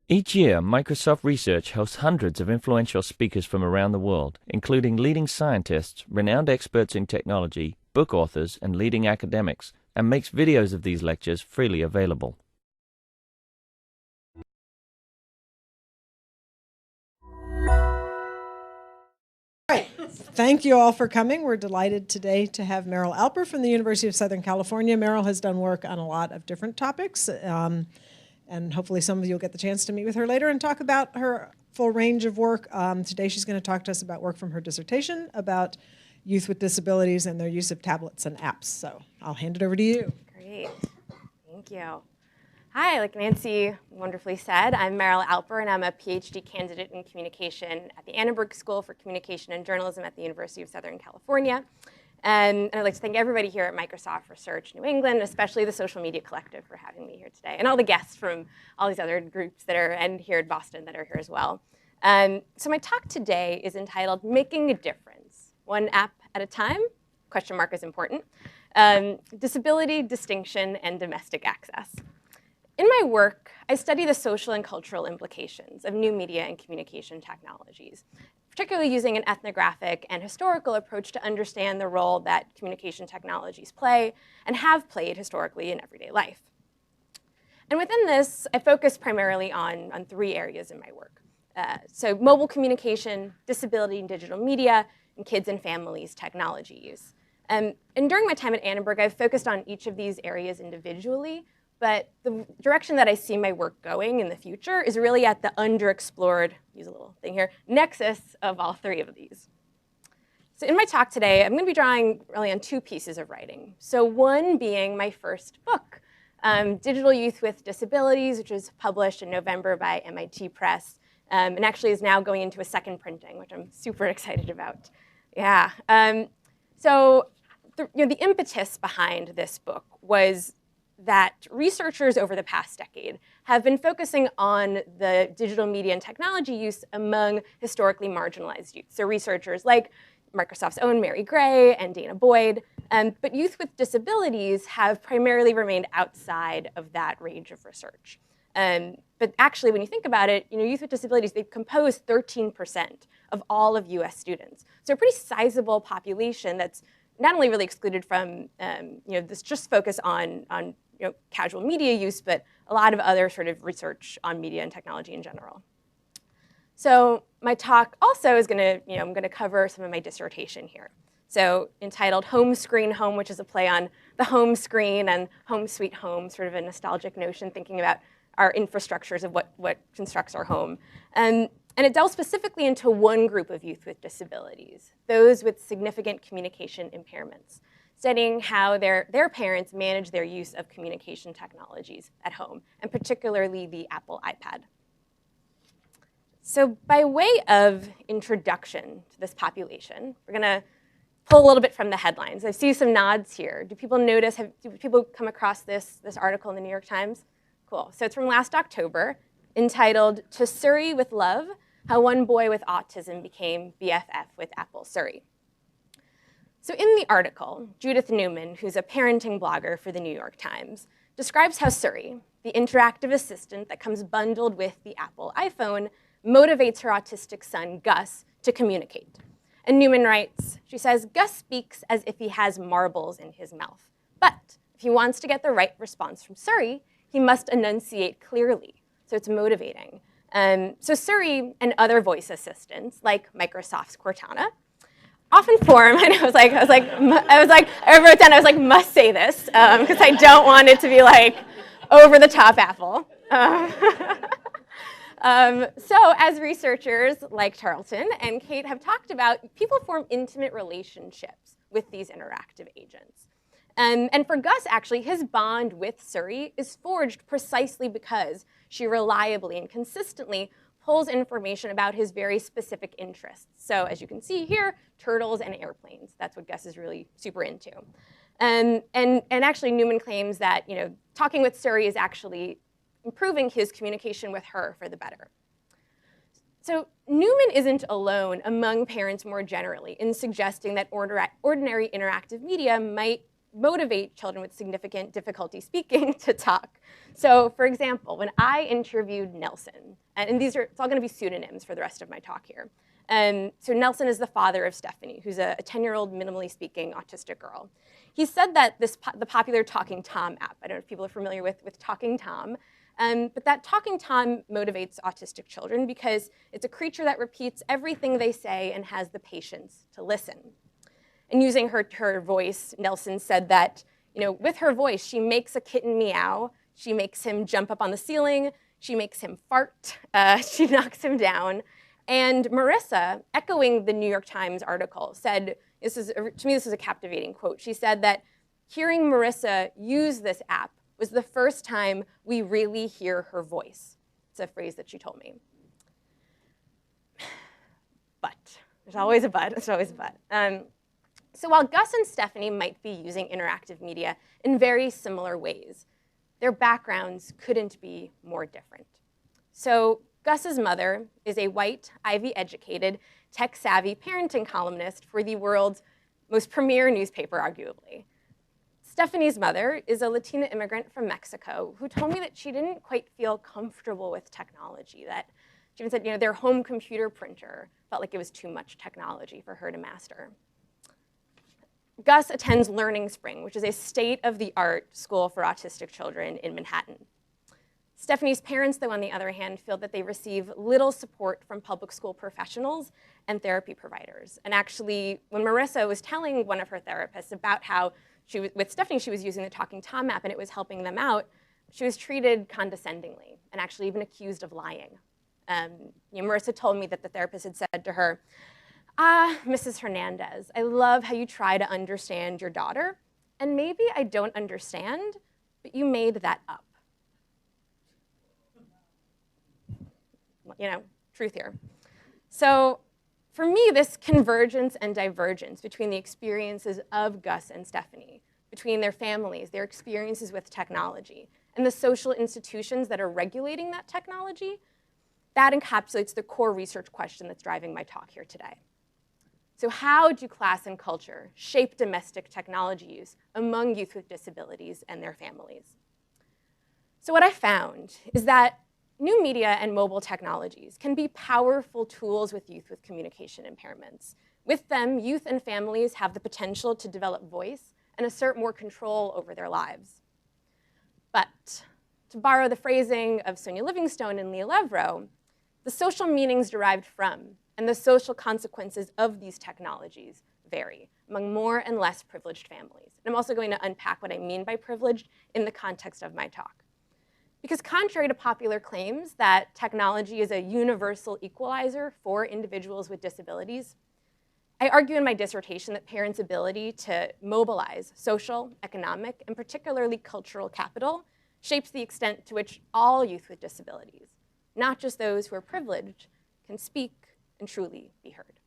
Each year, Microsoft Research hosts hundreds of influential speakers from around the world, including leading scientists, renowned experts in technology, book authors, and leading academics, and makes videos of these lectures freely available. Thank you all for coming. We're delighted today to have Meryl Alper from the University of Southern California. Meryl has done work on a lot of different topics, and hopefully some of you will get the chance to meet with her later and talk about her full range of work. Today she's going to talk to us about work from her dissertation about youth with disabilities and their use of tablets and apps. So I'll hand it over to you. Great. Thank you. Hi, like Nancy wonderfully said, I'm Meryl Alper, and I'm a PhD candidate in communication at the Annenberg School for Communication and Journalism at the University of Southern California. And I'd like to thank everybody here at Microsoft Research New England, especially the Social Media Collective for having me here today, and all the guests from all these other groups that are, and here in Boston that are here as well. So my talk today is entitled Making a Difference, One App at a Time, question mark is important, Disability, Distinction, and Domestic Access. In my work, I study the social and cultural implications of new media and communication technologies, particularly using an ethnographic and historical approach to understand the role that communication technologies play and have played historically in everyday life. And within this, I focus primarily on three areas in my work. So mobile communication, disability and digital media, and kids and families technology use. And during my time at Annenberg, I've focused on each of these areas individually, but the direction that I see my work going in the future is really at the underexplored, use a little thing here, nexus of all three of these. So in my talk today, I'm going to be drawing really on two pieces of writing. So one being my first book, Digital Youth with Disabilities, which was published in November by MIT Press, and actually is now going into a second printing, which I'm super excited about. Yeah. So the impetus behind this book was that researchers over the past decade have been focusing on the digital media and technology use among historically marginalized youth. So researchers like Microsoft's own Mary Gray and Dana Boyd, but youth with disabilities have primarily remained outside of that range of research. But actually, when you think about it, youth with disabilities, they compose 13% of all of US students. So a pretty sizable population that's not only really excluded from this just focus on casual media use, but a lot of other sort of research on media and technology in general. So my talk also is going to, I'm going to cover some of my dissertation here. So entitled Home Screen Home, which is a play on the home screen and home sweet home, sort of a nostalgic notion, thinking about our infrastructures of what constructs our home. And it delves specifically into one group of youth with disabilities, those with significant communication impairments, studying how their parents manage their use of communication technologies at home, and particularly the Apple iPad. So by way of introduction to this population, we're going to pull a little bit from the headlines. I see some nods here. Do people notice, do people come across this article in the New York Times? Cool. So it's from last October, entitled To Surrey with Love, How One Boy with Autism Became BFF with Apple Surrey. So in the article, Judith Newman, who's a parenting blogger for the New York Times, describes how Surrey, the interactive assistant that comes bundled with the Apple iPhone, motivates her autistic son, Gus, to communicate. And Newman writes, she says, Gus speaks as if he has marbles in his mouth. But if he wants to get the right response from Surrey, he must enunciate clearly. So it's motivating. So Surrey and other voice assistants, like Microsoft's Cortana, often form, and I wrote down, must say this, because I don't want it to be like over the top Apple. So as researchers like Tarleton and Kate have talked about, people form intimate relationships with these interactive agents. And for Gus, actually, his bond with Surrey is forged precisely because she reliably and consistently pulls information about his very specific interests. So as you can see here, turtles and airplanes. That's what Gus is really super into. And actually, Newman claims that talking with Surrey is actually improving his communication with her for the better. So Newman isn't alone among parents more generally in suggesting that ordinary interactive media might motivate children with significant difficulty speaking to talk. So for example, when I interviewed Nelson, and it's all going to be pseudonyms for the rest of my talk here. So Nelson is the father of Stephanie, who's a 10-year-old minimally speaking autistic girl. He said that the popular Talking Tom app, I don't know if people are familiar with Talking Tom, but that Talking Tom motivates autistic children because it's a creature that repeats everything they say and has the patience to listen. And using her voice, Nelson said that, with her voice, she makes a kitten meow, she makes him jump up on the ceiling, she makes him fart, she knocks him down. And Marissa, echoing the New York Times article, said, to me this is a captivating quote. She said that hearing Marissa use this app was the first time we really hear her voice. It's a phrase that she told me. But, there's always a but, there's always a but. So while Gus and Stephanie might be using interactive media in very similar ways, their backgrounds couldn't be more different. So Gus's mother is a white, Ivy-educated, tech-savvy parenting columnist for the world's most premier newspaper, arguably. Stephanie's mother is a Latina immigrant from Mexico who told me that she didn't quite feel comfortable with technology, that she even said, their home computer printer felt like it was too much technology for her to master. Gus attends Learning Spring, which is a state-of-the-art school for autistic children in Manhattan. Stephanie's parents, though, on the other hand, feel that they receive little support from public school professionals and therapy providers. And actually, when Marissa was telling one of her therapists about how with Stephanie, she was using the Talking Tom app and it was helping them out, she was treated condescendingly and actually even accused of lying. Marissa told me that the therapist had said to her, Mrs. Hernandez, I love how you try to understand your daughter, and maybe I don't understand, but you made that up. Truth here. So for me, this convergence and divergence between the experiences of Gus and Stephanie, between their families, their experiences with technology, and the social institutions that are regulating that technology, that encapsulates the core research question that's driving my talk here today. So how do class and culture shape domestic technology use among youth with disabilities and their families? So what I found is that new media and mobile technologies can be powerful tools with youth with communication impairments. With them, youth and families have the potential to develop voice and assert more control over their lives. But to borrow the phrasing of Sonia Livingstone and Leah Levrow, the social meanings derived from and the social consequences of these technologies vary among more and less privileged families. And I'm also going to unpack what I mean by privileged in the context of my talk. Because contrary to popular claims that technology is a universal equalizer for individuals with disabilities, I argue in my dissertation that parents' ability to mobilize social, economic, and particularly cultural capital shapes the extent to which all youth with disabilities, not just those who are privileged, can speak and truly be heard.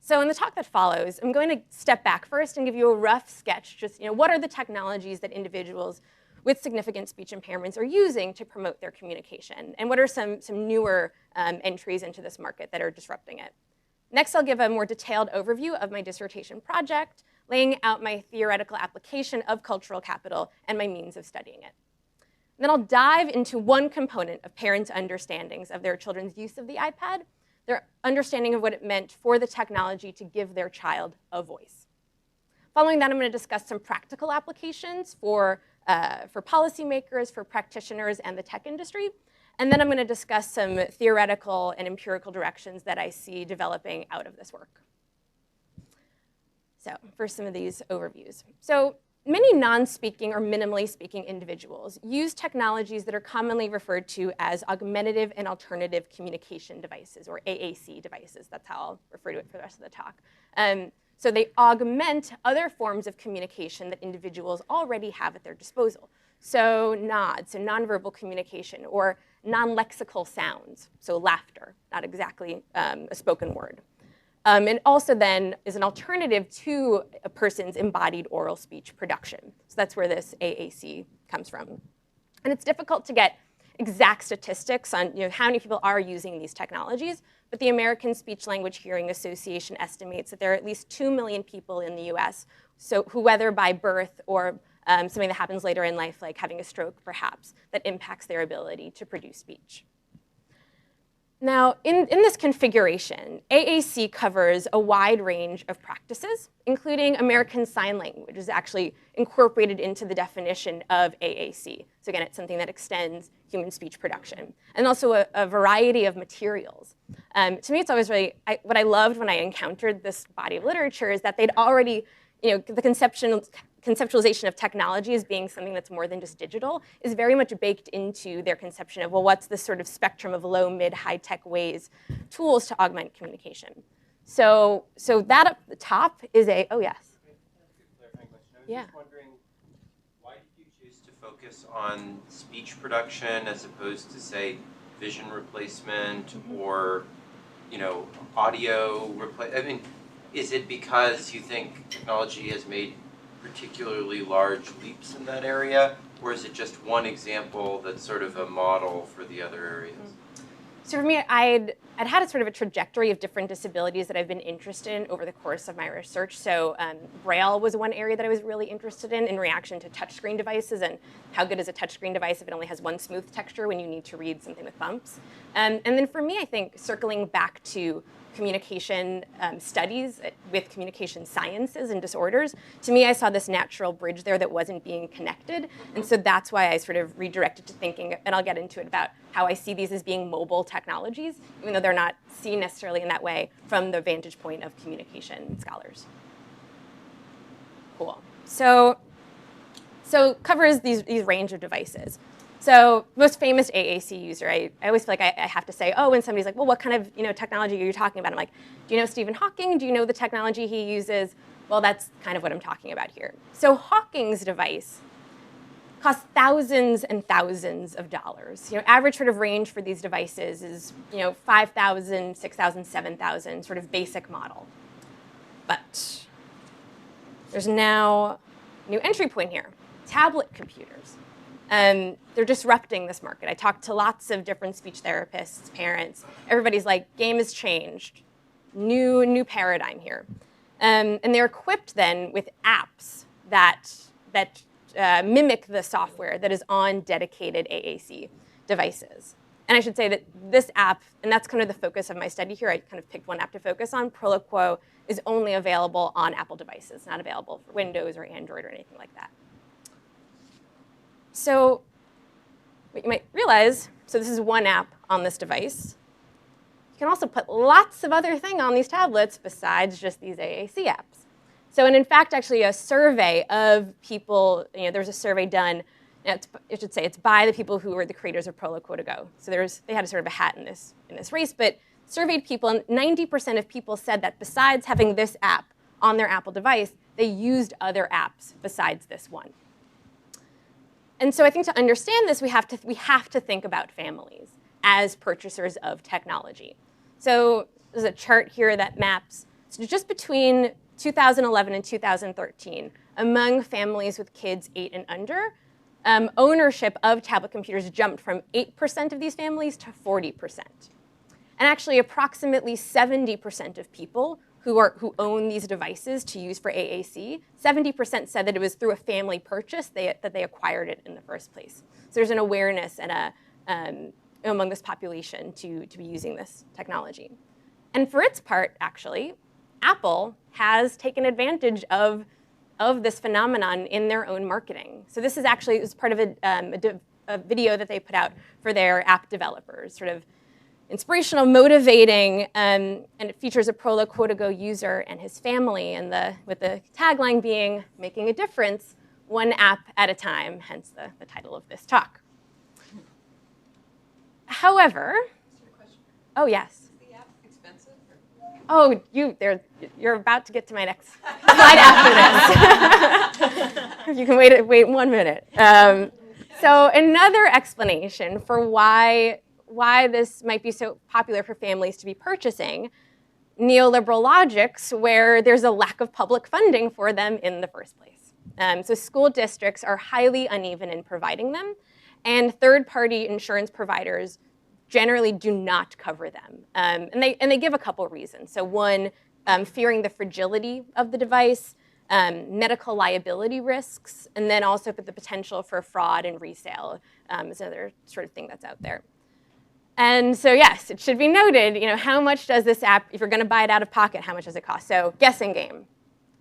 So in the talk that follows, I'm going to step back first and give you a rough sketch, just what are the technologies that individuals with significant speech impairments are using to promote their communication, and what are some newer entries into this market that are disrupting it. Next, I'll give a more detailed overview of my dissertation project, laying out my theoretical application of cultural capital and my means of studying it. And then I'll dive into one component of parents' understandings of their children's use of the iPad, their understanding of what it meant for the technology to give their child a voice. Following that, I'm going to discuss some practical applications for policymakers, for practitioners, and the tech industry. And then I'm going to discuss some theoretical and empirical directions that I see developing out of this work. So for some of these overviews. So many non-speaking or minimally speaking individuals use technologies that are commonly referred to as augmentative and alternative communication devices, or AAC devices. That's how I'll refer to it for the rest of the talk. So they augment other forms of communication that individuals already have at their disposal. So nods, so nonverbal communication, or non-lexical sounds, so laughter, not exactly a spoken word. And also then is an alternative to a person's embodied oral speech production. So that's where this AAC comes from. And it's difficult to get exact statistics on how many people are using these technologies, but the American Speech Language Hearing Association estimates that there are at least 2 million people in the US who, whether by birth or something that happens later in life, like having a stroke perhaps, that impacts their ability to produce speech. Now, in this configuration, AAC covers a wide range of practices, including American Sign Language, which is actually incorporated into the definition of AAC. So again, it's something that extends human speech production. And also a variety of materials. To me, it's always really, what I loved when I encountered this body of literature is that they'd already, the conceptualization of technology as being something that's more than just digital is very much baked into their conception of, well, what's this sort of spectrum of low, mid, high-tech tools to augment communication. So that up the top is oh yes. Clarifying question. I was Yeah. just wondering, why did you choose to focus on speech production as opposed to, say, vision replacement or, audio replacement? I mean, is it because you think technology has made particularly large leaps in that area, or is it just one example that's sort of a model for the other areas? So for me, I'd had a sort of a trajectory of different disabilities that I've been interested in over the course of my research. So Braille was one area that I was really interested in reaction to touchscreen devices, and how good is a touchscreen device if it only has one smooth texture when you need to read something with bumps. And then for me, I think circling back to communication studies with communication sciences and disorders, to me, I saw this natural bridge there that wasn't being connected. And so that's why I sort of redirected to thinking, and I'll get into it, about how I see these as being mobile technologies, even though they're not seen necessarily in that way from the vantage point of communication scholars. Cool. So covers these range of devices. So most famous AAC user, I always feel like I have to say, when somebody's like, well, what kind of technology are you talking about? I'm like, do you know Stephen Hawking? Do you know the technology he uses? Well, that's kind of what I'm talking about here. So Hawking's device costs thousands and thousands of dollars. Average sort of range for these devices is $5,000, $6,000, $7,000, sort of basic model. But there's now a new entry point here, tablet computers. They're disrupting this market. I talked to lots of different speech therapists, parents. Everybody's like, game has changed. New paradigm here. And they're equipped then with apps that mimic the software that is on dedicated AAC devices. And I should say that this app, and that's kind of the focus of my study here, I kind of picked one app to focus on. Proloquo is only available on Apple devices, not available for Windows or Android or anything like that. So what you might realize, so this is one app on this device. You can also put lots of other things on these tablets besides just these AAC apps. So, and in fact, actually a survey of people, there was a survey done, I should say it's by the people who were the creators of Proloquo to Go. So they had a sort of a hat in this race, but surveyed people, and 90% of people said that besides having this app on their Apple device, they used other apps besides this one. And so I think to understand this, we have to think about families as purchasers of technology. So there's a chart here that maps, so just between 2011 and 2013, among families with kids 8 and under, ownership of tablet computers jumped from 8% of these families to 40%. And actually, approximately 70% of people who own these devices to use for AAC, 70% said that it was through a family purchase that they acquired it in the first place. So there's an awareness and among this population to be using this technology. And for its part, actually, Apple has taken advantage of this phenomenon in their own marketing. So this is actually part of a video that they put out for their app developers, sort of inspirational, motivating, and it features a Proloquo to Go user and his family, and with the tagline being, making a difference, one app at a time, hence the title of this talk. However, oh yes. Is the app expensive? Oh, you're about to get to my next slide after this. You can wait 1 minute. So another explanation for why this might be so popular for families to be purchasing, neoliberal logics where there's a lack of public funding for them in the first place. So school districts are highly uneven in providing them, and third-party insurance providers generally do not cover them. And they give a couple reasons. So one, fearing the fragility of the device, medical liability risks, and then also for the potential for fraud and resale is another sort of thing that's out there. And so yes, it should be noted, how much does this app, if you're going to buy it out of pocket, how much does it cost? So guessing game.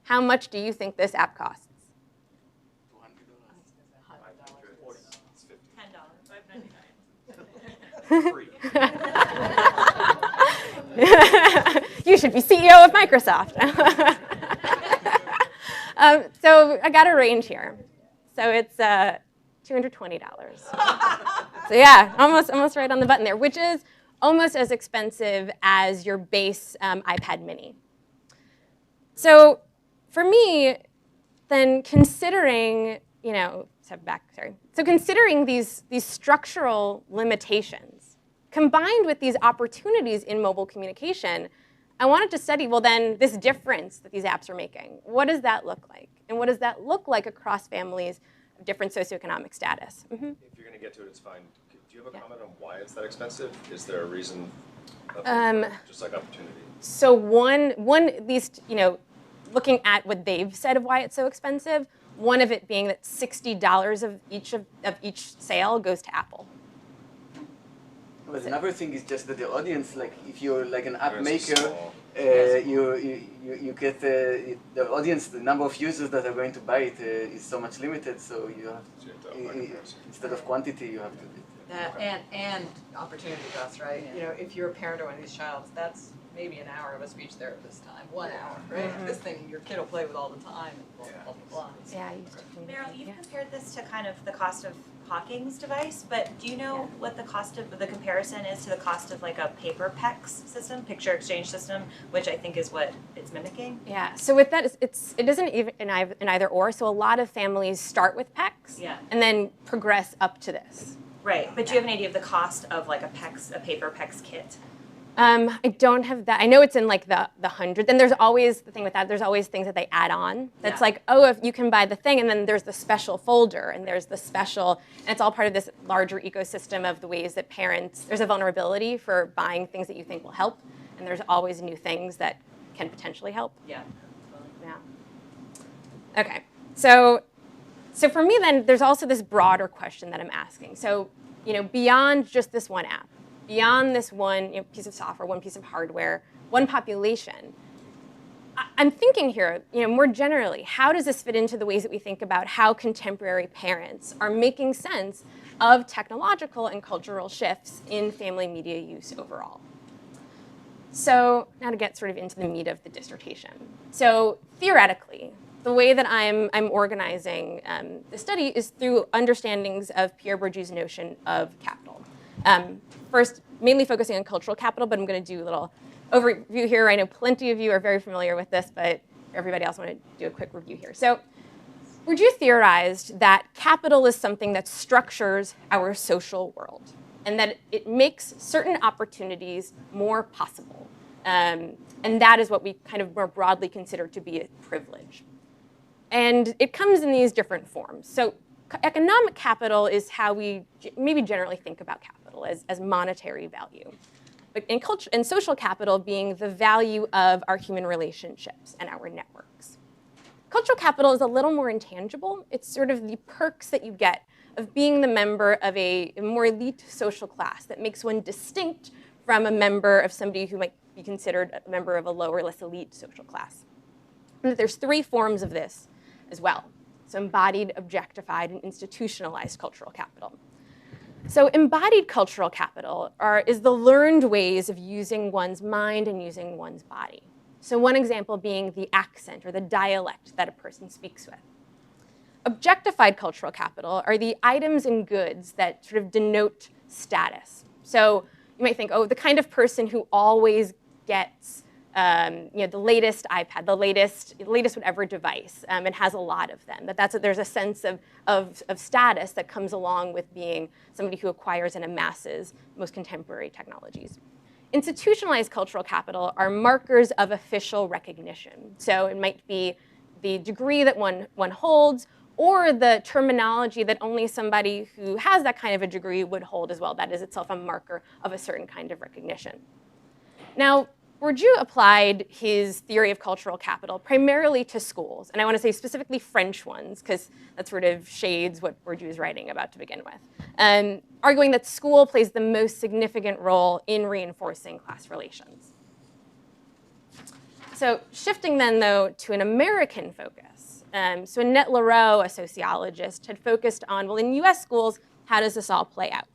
How much do you think this app costs? You should be CEO of Microsoft. So I got a range here. So it's $220. So yeah, almost right on the button there, which is almost as expensive as your base iPad mini. So for me, then considering, So considering these structural limitations, combined with these opportunities in mobile communication, I wanted to study, well then, this difference that these apps are making. What does that look like? And what does that look like across families of different socioeconomic status? Mm-hmm. If you're going to get to it, it's fine. Do you have a comment on why it's that expensive? Is there a reason? Just like opportunity. So one at least, looking at what they've said of why it's so expensive, one of it being that $60 of each sale goes to Apple. But another thing is just that the audience, like if you're like an app It's maker, small. you get the audience, the number of users that are going to buy it is so much limited. So you have So you have to up by comparison. instead of quantity, you have to. And opportunity cost, right? If you're a parent of one of these childs, that's maybe an hour of a speech therapist time, 1 hour, right? Mm-hmm. This thing your kid will play with all the time, and blah, blah, blah, blah. Yeah, I used to communicate. Meryl, you've compared this to kind of the cost of Hawking's device, but do you know what the cost of the comparison is to the cost of like a paper PEX system, picture exchange system, which I think is what it's mimicking? Yeah, so with that, it isn't even an either or. So a lot of families start with PECs and then progress up to this. Right, but do you have an idea of the cost of like a paper PEX kit? I don't have that. I know it's in like the hundreds. And there's always, the thing with that, there's always things that they add on. That's like, oh, if you can buy the thing, and then there's the special folder, and there's the special, and it's all part of this larger ecosystem of the ways that parents, there's a vulnerability for buying things that you think will help, and there's always new things that can potentially help. Yeah. Okay, so for me then, there's also this broader question that I'm asking. So, beyond just this one app, beyond this one piece of software, one piece of hardware, one population, I'm thinking here, more generally, how does this fit into the ways that we think about how contemporary parents are making sense of technological and cultural shifts in family media use overall? So now to get sort of into the meat of the dissertation. So theoretically, the way that I'm organizing the study is through understandings of Pierre Bourdieu's notion of capital. First, mainly focusing on cultural capital, but I'm going to do a little overview here. I know plenty of you are very familiar with this, but everybody else want to do a quick review here. So Bourdieu theorized that capital is something that structures our social world, and that it makes certain opportunities more possible. And that is what we kind of more broadly consider to be a privilege. And it comes in these different forms. So economic capital is how we maybe generally think about capital as monetary value. But in culture and social capital being the value of our human relationships and our networks. Cultural capital is a little more intangible. It's sort of the perks that you get of being the member of a more elite social class that makes one distinct from a member of somebody who might be considered a member of a lower, less elite social class. And there's 3 forms of this as well. So embodied, objectified, and institutionalized cultural capital. So embodied cultural capital is the learned ways of using one's mind and using one's body. So one example being the accent or the dialect that a person speaks with. Objectified cultural capital are the items and goods that sort of denote status. So you might think, oh, the kind of person who always gets the latest iPad, the latest whatever device, and has a lot of them. There's a sense of status that comes along with being somebody who acquires and amasses most contemporary technologies. Institutionalized cultural capital are markers of official recognition. So it might be the degree that one holds, or the terminology that only somebody who has that kind of a degree would hold as well. That is itself a marker of a certain kind of recognition. Now, Bourdieu applied his theory of cultural capital primarily to schools, and I want to say specifically French ones, because that sort of shades what Bourdieu is writing about to begin with, arguing that school plays the most significant role in reinforcing class relations. So shifting then, though, to an American focus. So Annette Lareau, a sociologist, had focused on, well, in US schools, how does this all play out?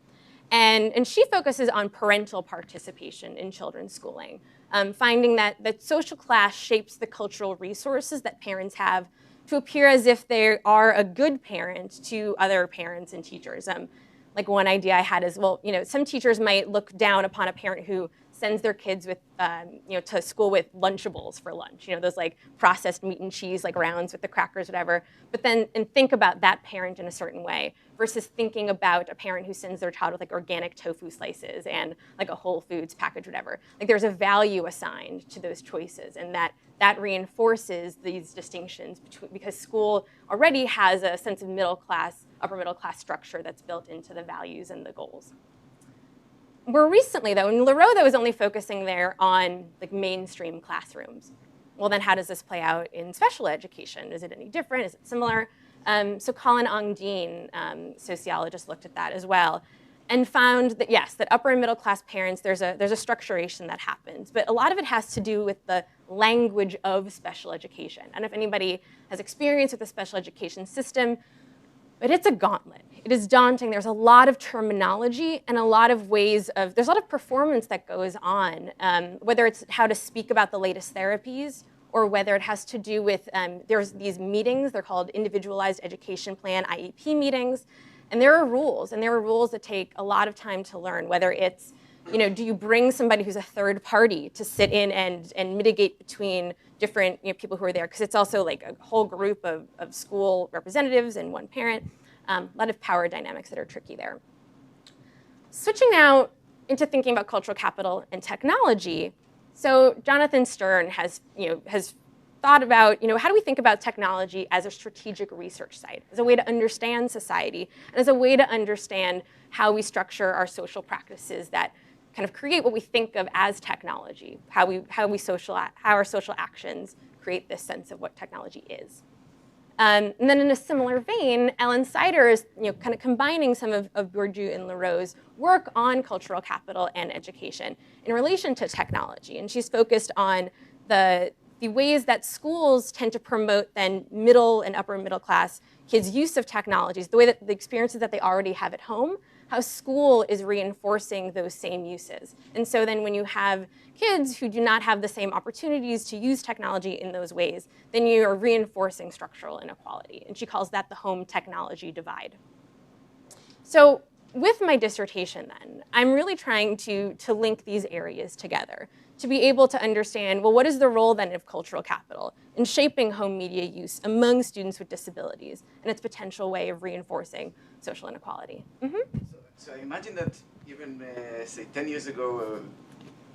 And she focuses on parental participation in children's schooling, finding that social class shapes the cultural resources that parents have to appear as if they are a good parent to other parents and teachers. Like one idea I had is, well, some teachers might look down upon a parent who sends their kids with, to school with Lunchables for lunch, those like processed meat and cheese, like rounds with the crackers, whatever. But then, and think about that parent in a certain way versus thinking about a parent who sends their child with like organic tofu slices and like a Whole Foods package, whatever. Like there's a value assigned to those choices, and that reinforces these distinctions because school already has a sense of middle class, upper middle class structure that's built into the values and the goals. More recently, though, and Lareau, though, is only focusing there on like mainstream classrooms. Well, then how does this play out in special education? Is it any different? Is it similar? So Colin Ong-Dean, sociologist, looked at that as well and found that, yes, that upper and middle class parents, there's a structuration that happens. But a lot of it has to do with the language of special education. I don't know if anybody has experience with the special education system, but it's a gauntlet. It is daunting. There's a lot of terminology and a lot of there's a lot of performance that goes on, whether it's how to speak about the latest therapies or whether it has to do with, there's these meetings, they're called Individualized Education Plan, IEP meetings, and there are rules that take a lot of time to learn, whether it's, do you bring somebody who's a third party to sit in and mitigate between different people who are there, because it's also like a whole group of school representatives and one parent. A lot of power dynamics that are tricky there. Switching now into thinking about cultural capital and technology. So Jonathan Stern has thought about, how do we think about technology as a strategic research site, as a way to understand society, and as a way to understand how we structure our social practices that kind of create what we think of as technology, how our social actions create this sense of what technology is. And then in a similar vein, Ellen Sider is kind of combining some of Bourdieu and Lareau's work on cultural capital and education in relation to technology. And she's focused on the ways that schools tend to promote then middle and upper middle class kids' use of technologies, the way that the experiences that they already have at home, how school is reinforcing those same uses. And so then when you have kids who do not have the same opportunities to use technology in those ways, then you are reinforcing structural inequality. And she calls that the home technology divide. So with my dissertation then, I'm really trying to link these areas together to be able to understand, well, what is the role then of cultural capital in shaping home media use among students with disabilities and its potential way of reinforcing social inequality? Mm-hmm. So I imagine that even, say, 10 years ago,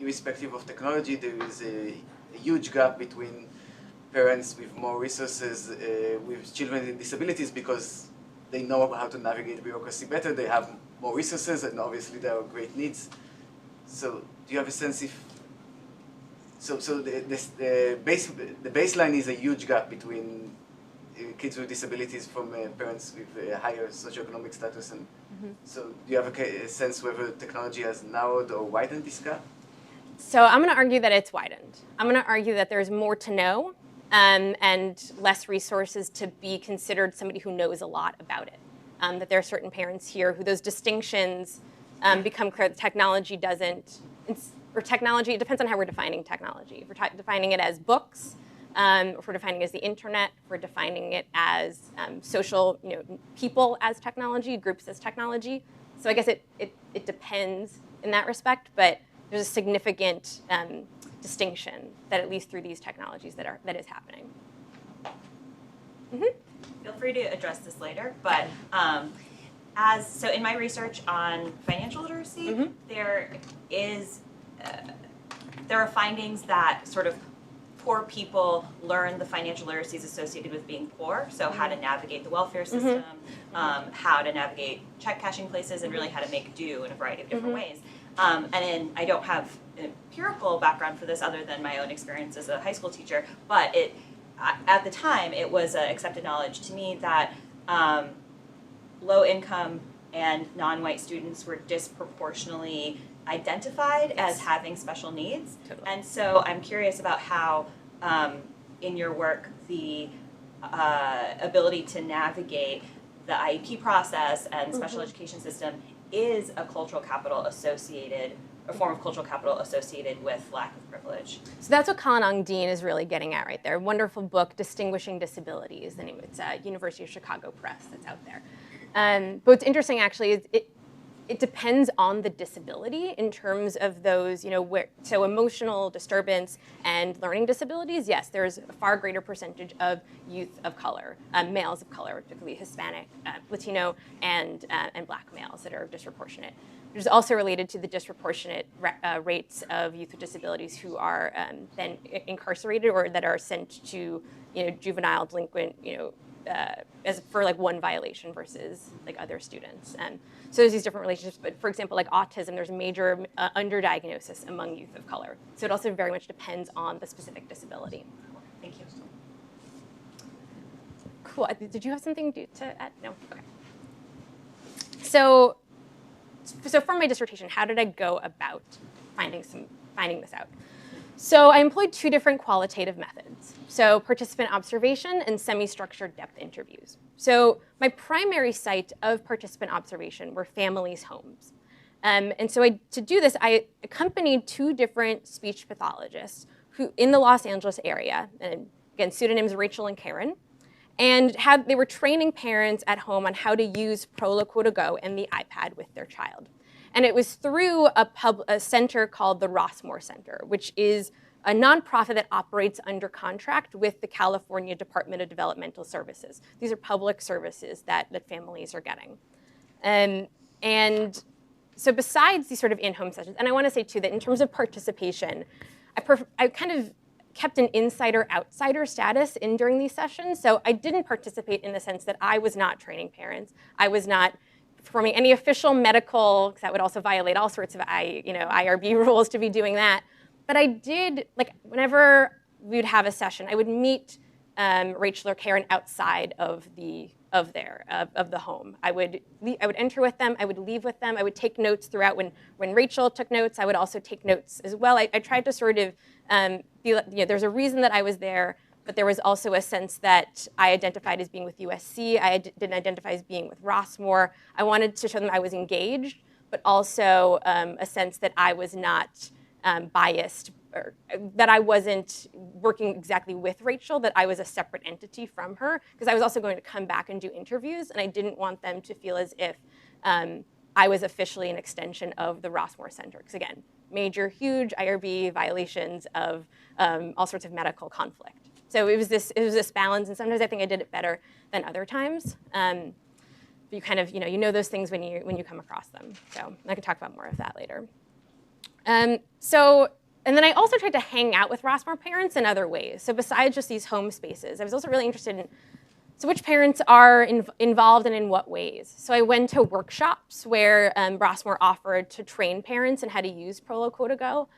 irrespective of technology, there is a huge gap between parents with more resources with children with disabilities because they know how to navigate bureaucracy better, they have more resources, and obviously there are great needs. So do you have a sense if... So the baseline is a huge gap between kids with disabilities from parents with a higher socioeconomic status, and so do you have a sense whether technology has narrowed or widened this gap? So I'm going to argue that it's widened. I'm going to argue that there's more to know and less resources to be considered somebody who knows a lot about it. That there are certain parents here who those distinctions become clear. Technology doesn't, or technology, it depends on how we're defining technology. If we're defining it as books, if we're defining it as the internet, if we're defining it as social, people as technology, groups as technology. So I guess it depends in that respect, but there's a significant distinction that at least through these technologies that is happening. Mm-hmm. Feel free to address this later, but so in my research on financial literacy, there are findings that sort of poor people learn the financial literacies associated with being poor, so how to navigate the welfare system, how to navigate check cashing places, and really how to make do in a variety of different ways. I don't have an empirical background for this other than my own experience as a high school teacher, but at the time it was accepted knowledge to me that low income and non-white students were disproportionately identified as having special needs. Totally. And so I'm curious about how in your work the ability to navigate the IEP process and special education system is a cultural capital associated, a form of cultural capital associated with lack of privilege. So that's what Colin Ong Dean is really getting at right there. Wonderful book, Distinguishing Disabilities. It's University of Chicago Press that's out there. But what's interesting actually is it depends on the disability in terms of those, so emotional disturbance and learning disabilities, yes, there's a far greater percentage of youth of color, males of color, particularly Hispanic, Latino, and Black males that are disproportionate. Which is also related to the disproportionate rates of youth with disabilities who are then incarcerated or that are sent to, juvenile delinquent, as for like one violation versus like other students. So there's these different relationships, but for example, like autism, there's a major underdiagnosis among youth of color. So it also very much depends on the specific disability. Thank you. Cool. Did you have something to add? No? Okay. So for my dissertation, how did I go about finding this out? So I employed two different qualitative methods. So participant observation and semi-structured depth interviews. So my primary site of participant observation were families' homes. And so to do this, I accompanied two different speech pathologists who in the Los Angeles area, and again, pseudonyms Rachel and Karen, and they were training parents at home on how to use Proloquo to Go and the iPad with their child. And it was through a center called the Rossmore Center, which is a nonprofit that operates under contract with the California Department of Developmental Services. These are public services that families are getting. And so besides these sort of in-home sessions, and I want to say too that in terms of participation, I kind of kept an insider-outsider status during these sessions. So I didn't participate in the sense that I was not training parents. I was not performing any official medical, because that would also violate all sorts of IRB rules to be doing that. But I did, like whenever we would have a session, I would meet Rachel or Karen outside of the home. I would enter with them, I would leave with them, I would take notes throughout. When Rachel took notes, I would also take notes as well. I tried to sort of there's a reason that I was there, but there was also a sense that I identified as being with USC. I didn't identify as being with Rossmore. I wanted to show them I was engaged, but also a sense that I was not biased, or that I wasn't working exactly with Rachel, that I was a separate entity from her, because I was also going to come back and do interviews, and I didn't want them to feel as if I was officially an extension of the Rossmore Center. Because again, major, huge IRB violations of all sorts of medical conflict. So it was this balance, and sometimes I think I did it better than other times. But you kind of, you know those things when you come across them. So I can talk about more of that later. And then I also tried to hang out with Rossmore parents in other ways. So besides just these home spaces, I was also really interested in which parents are involved and in what ways. So I went to workshops where Rossmore offered to train parents in how to use Proloquo to Go.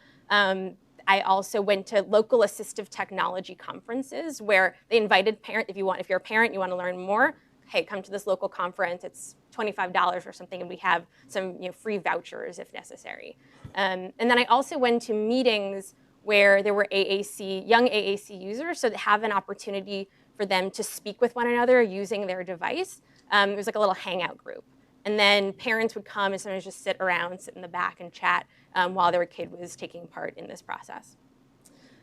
I also went to local assistive technology conferences where they invited parents, if you're a parent, you want to learn more, hey, come to this local conference, it's $25 or something, and we have some free vouchers if necessary. And then I also went to meetings where there were young AAC users, so they have an opportunity for them to speak with one another using their device. It was like a little hangout group. And then parents would come and sometimes just sit in the back and chat while their kid was taking part in this process.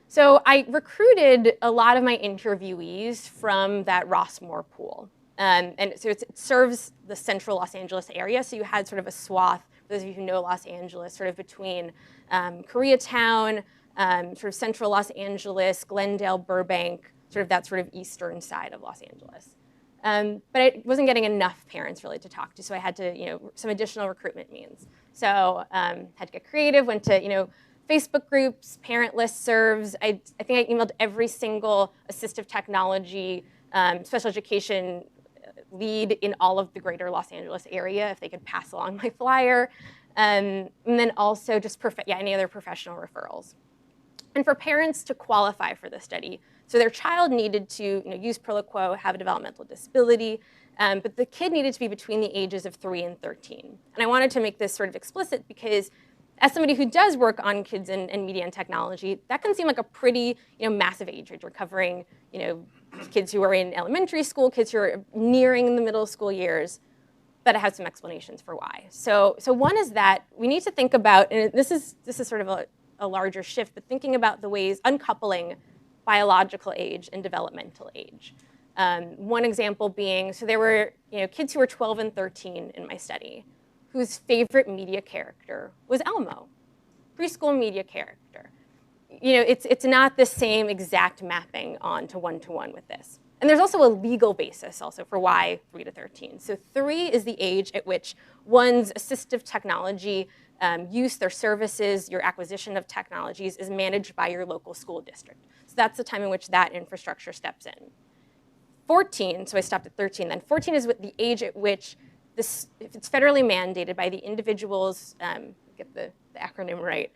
So I recruited a lot of my interviewees from that Rossmore pool. And so it serves the central Los Angeles area, so you had sort of a swath, for those of you who know Los Angeles, sort of between Koreatown, sort of central Los Angeles, Glendale, Burbank, sort of that sort of eastern side of Los Angeles. But I wasn't getting enough parents really to talk to, so I had to, some additional recruitment means. So had to get creative, went to, Facebook groups, parent listservs. I think I emailed every single assistive technology, special education lead in all of the greater Los Angeles area if they could pass along my flyer. And then also just any other professional referrals. And for parents to qualify for the study, so their child needed to use Proloquo, have a developmental disability, but the kid needed to be between the ages of 3 and 13. And I wanted to make this sort of explicit because as somebody who does work on kids and media and technology, that can seem like a pretty massive age range. We're covering kids who are in elementary school, kids who are nearing the middle school years, but I have some explanations for why. So one is that we need to think about, and this is sort of a larger shift, but thinking about the ways uncoupling biological age and developmental age. One example being, so there were kids who were 12 and 13 in my study whose favorite media character was Elmo, preschool media character. It's not the same exact mapping onto one-to-one with this. And there's also a legal basis also for why 3 to 13. So 3 is the age at which one's assistive technology use, their services, your acquisition of technologies is managed by your local school district. So that's the time in which that infrastructure steps in. 14, so I stopped at 13 then. 14 is the age at which if it's federally mandated by the individuals, get the acronym right,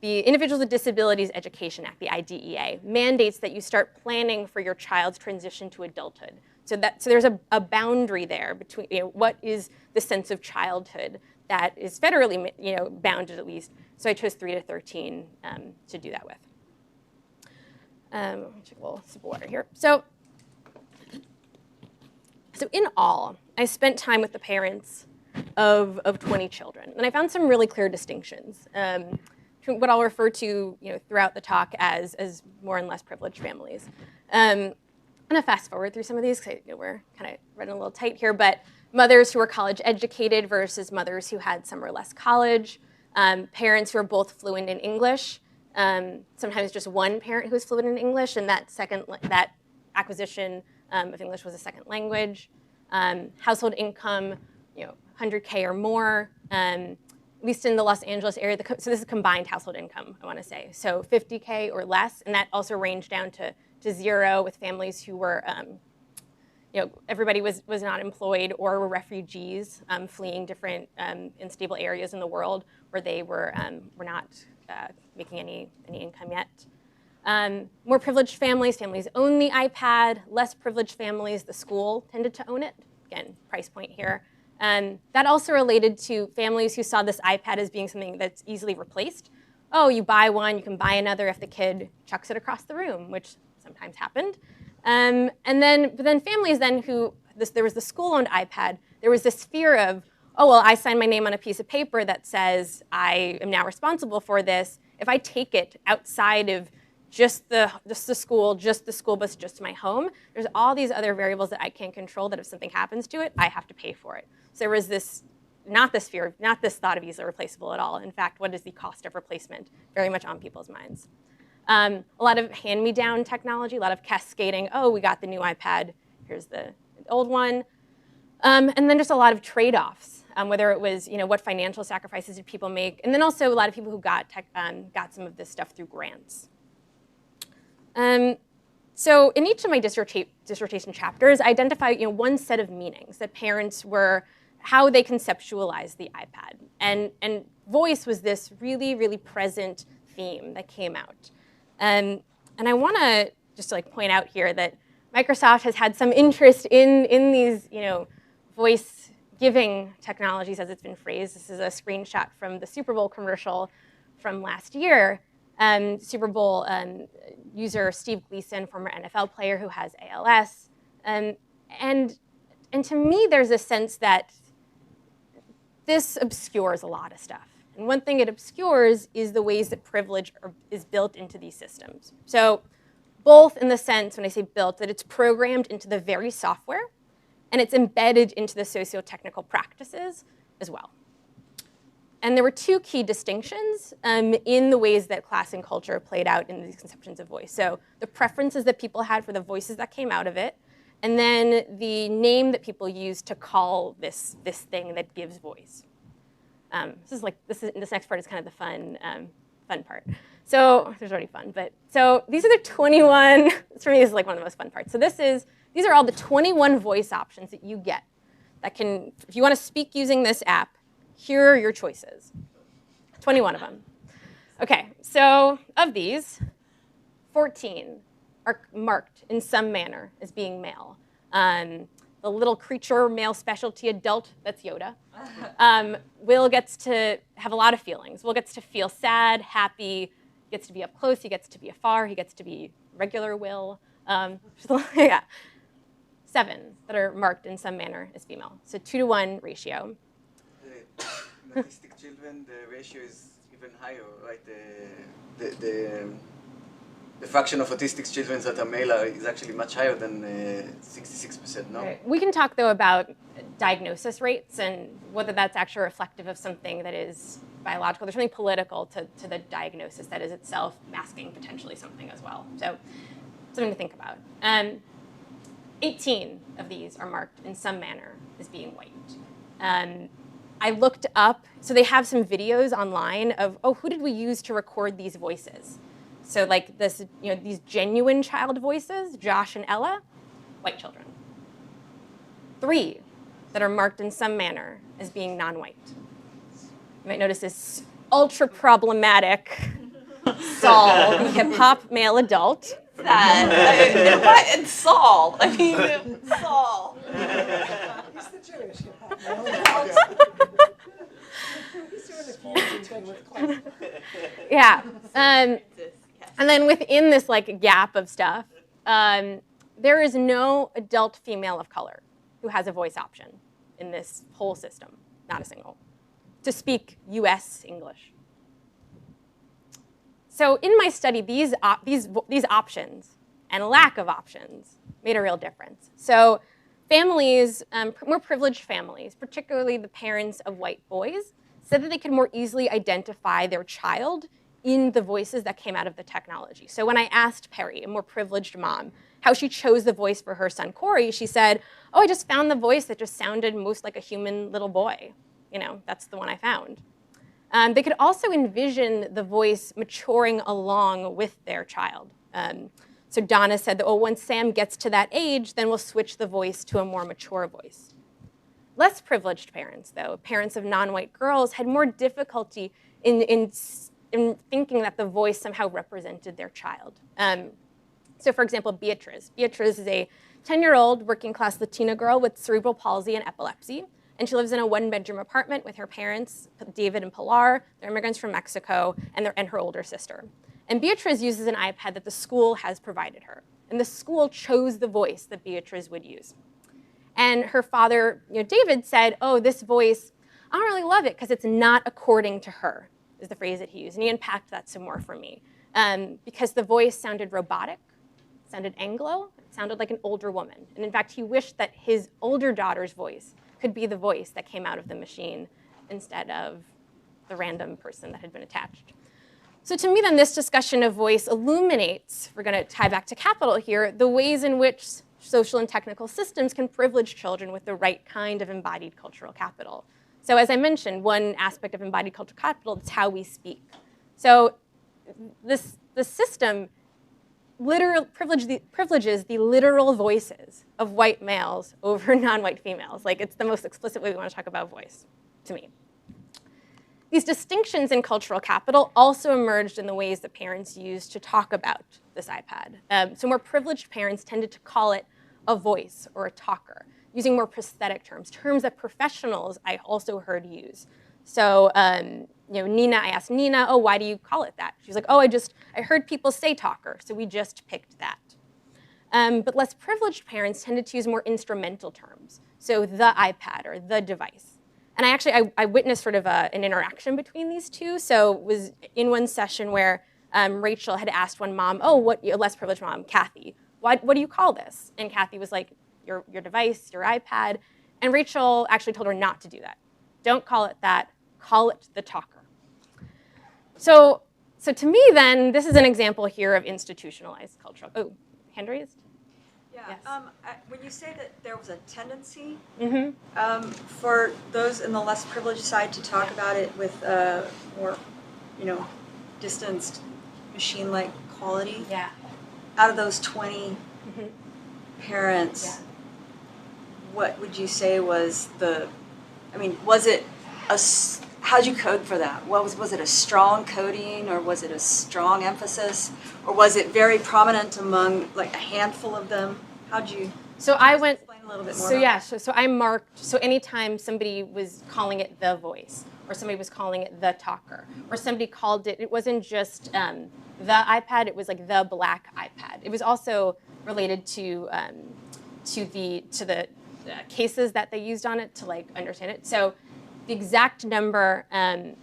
the Individuals with Disabilities Education Act, the IDEA, mandates that you start planning for your child's transition to adulthood. So there's a boundary there between what is the sense of childhood that is federally bounded at least. So I chose 3 to 13 to do that with. Take a little sip of water here. So in all, I spent time with the parents of 20 children, and I found some really clear distinctions. What I'll refer to throughout the talk as more and less privileged families. I'm gonna fast forward through some of these because we're kind of running a little tight here, but mothers who are college educated versus mothers who had some or less college, parents who are both fluent in English, sometimes just one parent who is fluent in English, and that acquisition of English was a second language, household income, 100K or more, at least in the Los Angeles area. So this is combined household income, I want to say. So 50K or less, and that also ranged down to 0 with families who were, everybody was not employed or were refugees fleeing different unstable areas in the world where they were not making any income yet. More privileged families own the iPad. Less privileged families, the school tended to own it. Again, price point here. That also related to families who saw this iPad as being something that's easily replaced. Oh, you buy one, you can buy another if the kid chucks it across the room, which sometimes happened. But then families there was the school-owned iPad. There was this fear of, oh, well, I signed my name on a piece of paper that says I am now responsible for this. If I take it outside of just the school, just the school bus, just my home, there's all these other variables that I can't control that if something happens to it, I have to pay for it. So there was not this thought of easily replaceable at all. In fact, what is the cost of replacement? Very much on people's minds. A lot of hand-me-down technology, a lot of cascading. Oh, we got the new iPad, here's the old one. And then just a lot of trade-offs, whether it was what financial sacrifices did people make, and then also a lot of people who got some of this stuff through grants. So in each of my dissertation chapters, I identify one set of meanings that parents were, how they conceptualized the iPad. And voice was this really, really present theme that came out. And I want to just point out here that Microsoft has had some interest in these voice-giving technologies, as it's been phrased. This is a screenshot from the Super Bowl commercial from last year. Super Bowl user Steve Gleason, former NFL player who has ALS. And to me, there's a sense that this obscures a lot of stuff. And one thing it obscures is the ways that privilege is built into these systems. So both in the sense, when I say built, that it's programmed into the very software, and it's embedded into the socio-technical practices as well. And there were two key distinctions in the ways that class and culture played out in these conceptions of voice. So the preferences that people had for the voices that came out of it, and then the name that people used to call this thing that gives voice. This next part is kind of the fun part. So there's already fun, but so these are the 21. For me, this is like one of the most fun parts. So these are all the 21 voice options that you get. That can, if you want to speak using this app, here are your choices. 21 of them. Okay, so of these, 14 are marked in some manner as being male. The little creature, male specialty adult, that's Yoda. Will gets to have a lot of feelings. Will gets to feel sad, happy, gets to be up close, he gets to be afar, he gets to be regular Will. Yeah. 7 that are marked in some manner as female. So 2-to-1 ratio. In autistic children, the ratio is even higher, right? The fraction of autistic children that are male is actually much higher than 66%, no? Right. We can talk, though, about diagnosis rates and whether that's actually reflective of something that is biological. There's something political to the diagnosis that is itself masking potentially something as well. So something to think about. 18 of these are marked in some manner as being white. I looked up, so they have some videos online of, who did we use to record these voices? So like this, these genuine child voices, Josh and Ella, white children. 3 that are marked in some manner as being non-white. You might notice this ultra problematic Saul, the hip hop male adult. And Saul. I mean, Saul. He's the Jewish hip hop. He's doing the fusion thing with Clint. Yeah. And then within this gap of stuff, there is no adult female of color who has a voice option in this whole system, not a single, to speak U.S. English. So in my study, these options and lack of options made a real difference. So families, more privileged families, particularly the parents of white boys, said that they could more easily identify their child in the voices that came out of the technology. So when I asked Perry, a more privileged mom, how she chose the voice for her son Corey, she said, I just found the voice that just sounded most like a human little boy. That's the one I found. They could also envision the voice maturing along with their child. So Donna said that, once Sam gets to that age, then we'll switch the voice to a more mature voice. Less privileged parents, though, parents of non-white girls, had more difficulty in thinking that the voice somehow represented their child. So for example, Beatriz. Beatriz is a 10-year-old working-class Latina girl with cerebral palsy and epilepsy. And she lives in a 1-bedroom apartment with her parents, David and Pilar. They're immigrants from Mexico, and her older sister. And Beatriz uses an iPad that the school has provided her. And the school chose the voice that Beatriz would use. And her father, David, said, this voice, I don't really love it because it's not according to her, is the phrase that he used. And he unpacked that some more for me. Because the voice sounded robotic, sounded Anglo, it sounded like an older woman. And in fact, he wished that his older daughter's voice could be the voice that came out of the machine instead of the random person that had been attached. So to me, then, this discussion of voice illuminates, we're going to tie back to capital here, the ways in which social and technical systems can privilege children with the right kind of embodied cultural capital. So as I mentioned, one aspect of embodied cultural capital is how we speak. So the system privileges the literal voices of white males over non-white females. It's the most explicit way we want to talk about voice, to me. These distinctions in cultural capital also emerged in the ways that parents used to talk about this iPad. So more privileged parents tended to call it a voice or a talker, using more prosthetic terms that professionals I also heard use. So Nina, I asked Nina, why do you call it that? She was like, I heard people say talker, so we just picked that. But less privileged parents tended to use more instrumental terms, so the iPad or the device. And I witnessed sort of an interaction between these two. So it was in one session where Rachel had asked one mom, less privileged mom, Kathy, what do you call this? And Kathy was like, your device, your iPad. And Rachel actually told her not to do that. Don't call it that, call it the talker. So to me then, this is an example here of institutionalized cultural, hand raised? Yeah, Yes. When you say that there was a tendency Mm-hmm. for those in the less privileged side to talk about it with more, distanced, machine-like quality, Yeah. out of those 20 Mm-hmm. parents, Yeah. what would you say was was it how'd you code for that? Was it a strong coding, or was it a strong emphasis, or was it very prominent among like a handful of them? How'd you? So I went. Explain a little bit more. So about yeah, so I marked. So anytime somebody was calling it the voice, or somebody was calling it the talker, or somebody called it, it wasn't just the iPad. It was like the black iPad. It was also related to the cases that they used on it to like understand it. So the exact number, I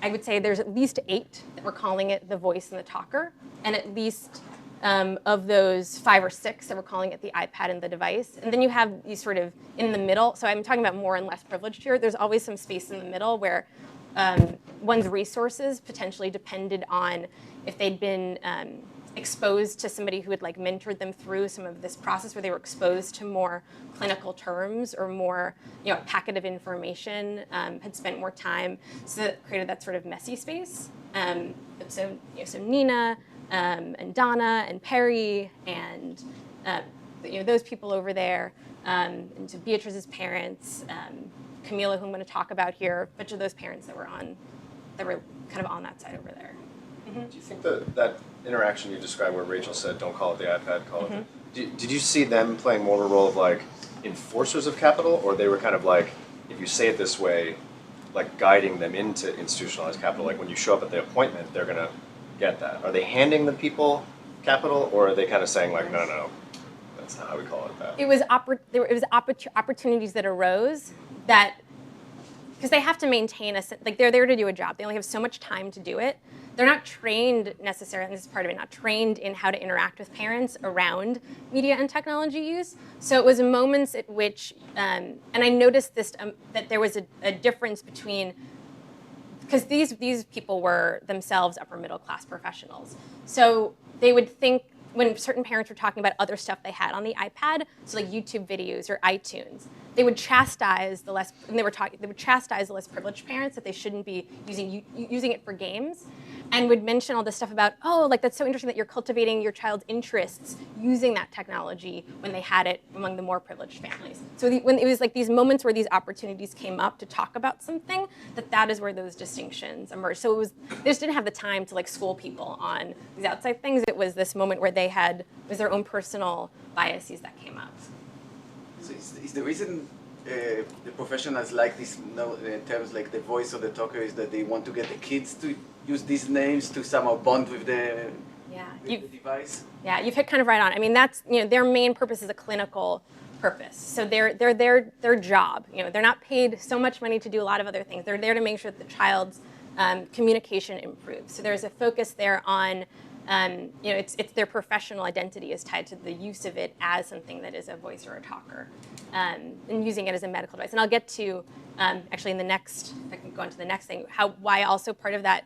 would say there's at least 8 that were calling it the voice and the talker, and at least of those 5 or 6 that were calling it the iPad and the device. And then you have these sort of in the middle. So I'm talking about more and less privileged here. There's always some space in the middle where one's resources potentially depended on if they'd been exposed to somebody who had like mentored them through some of this process, where they were exposed to more clinical terms or more, a packet of information, had spent more time, so that created that sort of messy space. So Nina and Donna and Perry and those people over there, and so Beatrice's parents, Camila, who I'm going to talk about here, a bunch of those parents that were kind of on that side over there. Mm-hmm. Do you think that interaction you described where Rachel said, don't call it the iPad, call it did you see them playing more of a role of like enforcers of capital, or they were kind of like, if you say it this way, like guiding them into institutionalized capital, like when you show up at the appointment, they're going to get that? Are they handing the people capital, or are they kind of saying like, no, that's not how we call it that? It was opportunities that arose that, because they have to maintain they're there to do a job. They only have so much time to do it. They're not trained necessarily, and this is part of it, not trained in how to interact with parents around media and technology use. So it was moments at which, and I noticed this, that there was a difference between, because these people were themselves upper middle class professionals. So they would think, when certain parents were talking about other stuff they had on the iPad, so like YouTube videos or iTunes, they would chastise the less privileged parents that they shouldn't be using it for games, and would mention all this stuff about, that's so interesting that you're cultivating your child's interests using that technology when they had it among the more privileged families. So when it was like these moments where these opportunities came up to talk about something, that is where those distinctions emerged. So they just didn't have the time to like school people on these outside things. It was this moment where it was their own personal biases that came up. So is the reason the professionals like these terms like the voice or the talker is that they want to get the kids to use these names to somehow bond with the device? Yeah, you've hit kind of right on. I mean, that's, their main purpose is a clinical purpose. So their job, they're not paid so much money to do a lot of other things. They're there to make sure that the child's communication improves. So there's a focus there on, it's their professional identity is tied to the use of it as something that is a voice or a talker, and using it as a medical device. And I'll get to, actually in the next, if I can go on to the next thing, why also part of that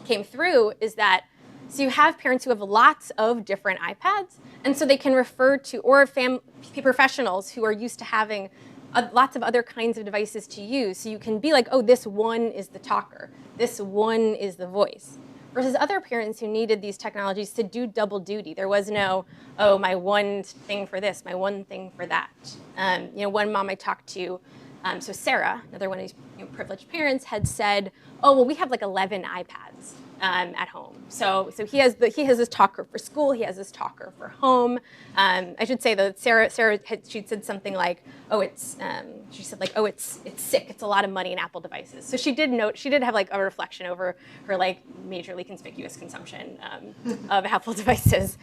came through is that, so you have parents who have lots of different iPads, and so they can refer to, or professionals who are used to having lots of other kinds of devices to use. So you can be like, this one is the talker, this one is the voice. Versus other parents who needed these technologies to do double duty. There was no, my one thing for this, my one thing for that. One mom I talked to, so Sarah, another one of these privileged parents, had said, we have like 11 iPads at home. So he has this talker for school, he has this talker for home. I should say that Sarah she said something like, it's sick, it's a lot of money in Apple devices. So she did have like a reflection over her like majorly conspicuous consumption of Apple devices.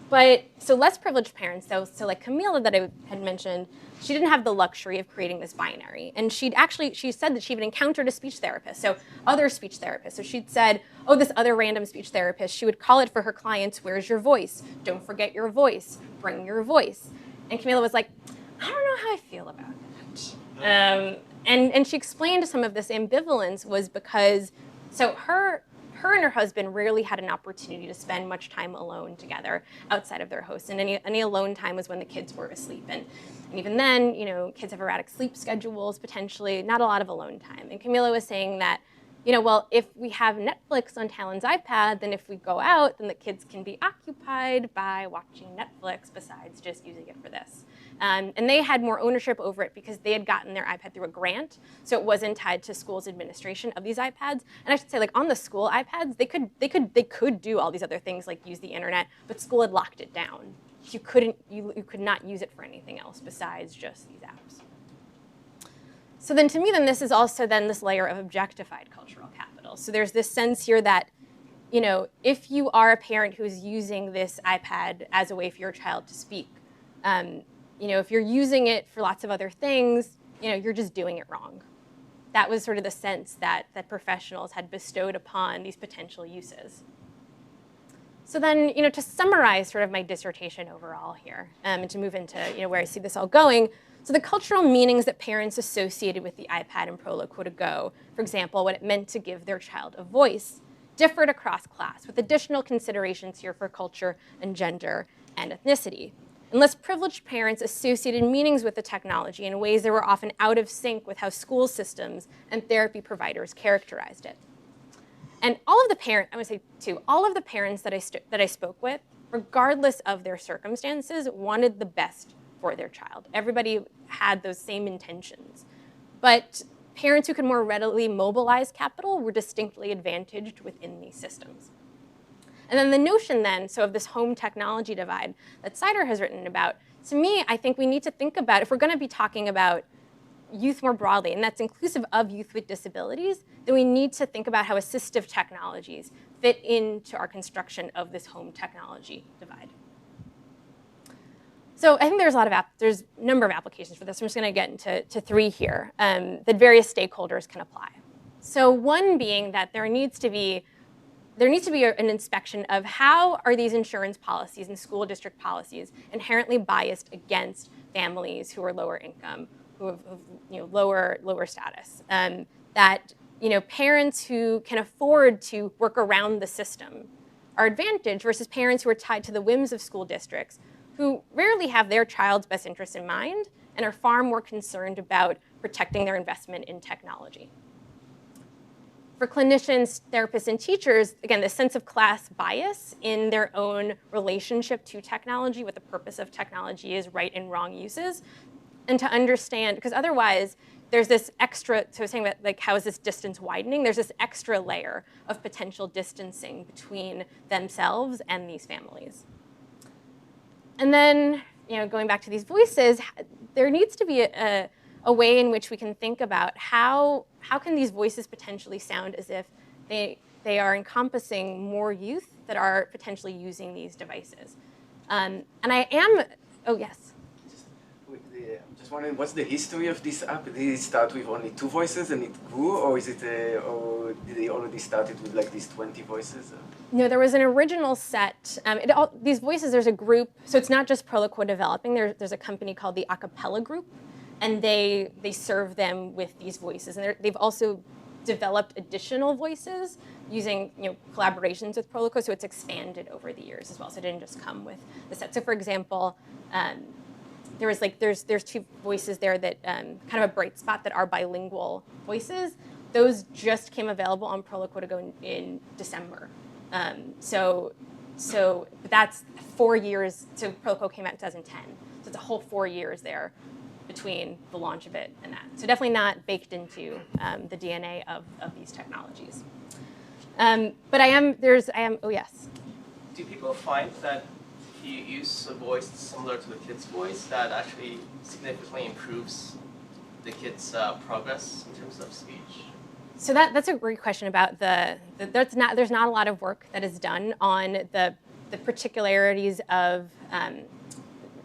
But so less privileged parents though, so like Camila that I had mentioned, she didn't have the luxury of creating this binary. And she said that she even encountered a speech therapist, so other speech therapists. So she'd said, this other random speech therapist, she would call it for her clients, where's your voice? Don't forget your voice, bring your voice. And Camila was like, I don't know how I feel about it. And she explained some of this ambivalence was because, so her her and her husband rarely had an opportunity to spend much time alone together outside of their house. And any alone time was when the kids were asleep. And even then, kids have erratic sleep schedules, potentially, not a lot of alone time. And Camila was saying that, well, if we have Netflix on Talon's iPad, then if we go out, then the kids can be occupied by watching Netflix besides just using it for this. And they had more ownership over it because they had gotten their iPad through a grant, so it wasn't tied to school's administration of these iPads. And I should say, like on the school iPads, they could do all these other things like use the internet, but school had locked it down. You could not use it for anything else besides just these apps. So then to me, then this is also then this layer of objectified cultural capital. So there's this sense here that, if you are a parent who's using this iPad as a way for your child to speak, if you're using it for lots of other things, you're just doing it wrong. That was sort of the sense that professionals had bestowed upon these potential uses. So then, to summarize sort of my dissertation overall here, and to move into where I see this all going, so the cultural meanings that parents associated with the iPad and Proloquo Go, for example, what it meant to give their child a voice, differed across class, with additional considerations here for culture and gender and ethnicity. And less privileged parents associated meanings with the technology in ways that were often out of sync with how school systems and therapy providers characterized it. And all of the parents, I would say too, all of the parents that I spoke with, regardless of their circumstances, wanted the best for their child. Everybody had those same intentions. But parents who could more readily mobilize capital were distinctly advantaged within these systems. And then the notion then, so of this home technology divide that Sider has written about, to me, I think we need to think about, if we're going to be talking about youth more broadly, and that's inclusive of youth with disabilities, then we need to think about how assistive technologies fit into our construction of this home technology divide. So I think there's a number of applications for this. I'm just going to get into three here that various stakeholders can apply. So one being that there needs to be an inspection of how are these insurance policies and school district policies inherently biased against families who are lower income, who have lower status. That parents who can afford to work around the system are advantaged versus parents who are tied to the whims of school districts, who rarely have their child's best interests in mind and are far more concerned about protecting their investment in technology. For clinicians, therapists, and teachers, again, this sense of class bias in their own relationship to technology, what the purpose of technology is, right and wrong uses, and to understand, because otherwise there's this extra, so I was saying about like how is this distance widening? There's this extra layer of potential distancing between themselves and these families. And then, going back to these voices, there needs to be a way in which we can think about how can these voices potentially sound as if they are encompassing more youth that are potentially using these devices. And I am, oh yes. Just wondering, what's the history of this app? Did it start with only 2 voices and it grew, or is it, or did they already started with like these 20 voices? No, there was an original set. These voices, there's a group, so it's not just Proloquo developing. There's a company called the Acapella Group, and they serve them with these voices. And they've also developed additional voices using collaborations with Proloquo, so it's expanded over the years as well. So it didn't just come with the set. So for example, there's 2 voices there that kind of a bright spot that are bilingual voices. Those just came available on Proloquo to go in December. So that's 4 years. So Proloquo came out in 2010. So it's a whole 4 years there between the launch of it and that. So definitely not baked into the DNA of these technologies. But oh yes. Do people find that if you use a voice similar to the kid's voice, that actually significantly improves the kid's progress in terms of speech? So that's a great question about there's not a lot of work that is done on the particularities of at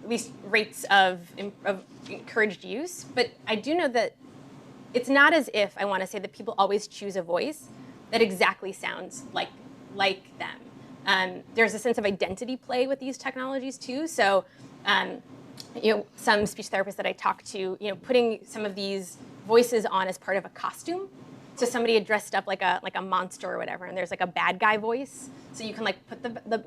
least rates of encouraged use, but I do know that it's not as if I want to say that people always choose a voice that exactly sounds like them. There's a sense of identity play with these technologies too. So, some speech therapists that I talk to, putting some of these voices on as part of a costume. So somebody had dressed up like a monster or whatever, and there's like a bad guy voice. So you can like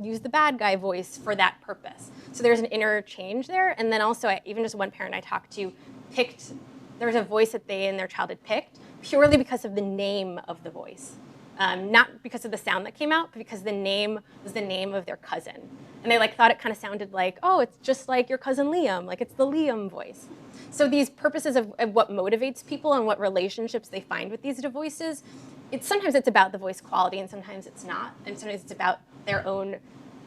use the bad guy voice for that purpose. So there's an interchange there. And then also, even just one parent I talked to there was a voice that they and their child had picked purely because of the name of the voice. Not because of the sound that came out, but because the name was the name of their cousin. And they like thought it kind of sounded like, oh, it's just like your cousin Liam, like it's the Liam voice. So these purposes of what motivates people and what relationships they find with these voices, sometimes it's about the voice quality and sometimes it's not. And sometimes it's about their own,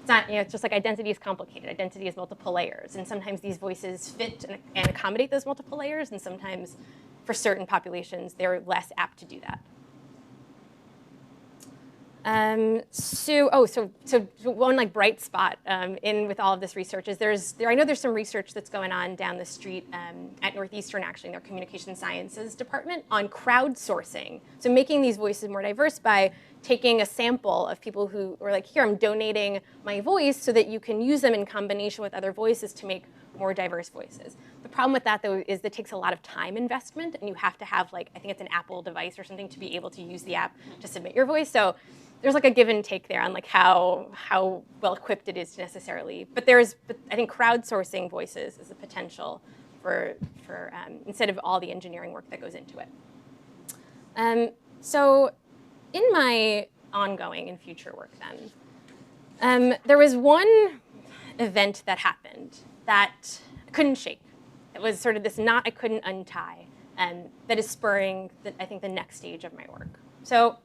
it's not, it's just like identity is complicated. Identity is multiple layers. And sometimes these voices fit and accommodate those multiple layers. And sometimes for certain populations, they're less apt to do that. So one like bright spot in with all of this research is I know there's some research that's going on down the street at Northeastern, actually, in their communication sciences department on crowdsourcing. So making these voices more diverse by taking a sample of people who are like, here, I'm donating my voice so that you can use them in combination with other voices to make more diverse voices. The problem with that, though, is that it takes a lot of time investment, and you have to have, like, I think it's an Apple device or something to be able to use the app to submit your voice. So there's like a give and take there on like how well equipped it is necessarily. But I think crowdsourcing voices is a potential for instead of all the engineering work that goes into it. So in my ongoing and future work then, there was one event that happened that I couldn't shake. It was sort of this knot I couldn't untie, that is spurring, I think, the next stage of my work. So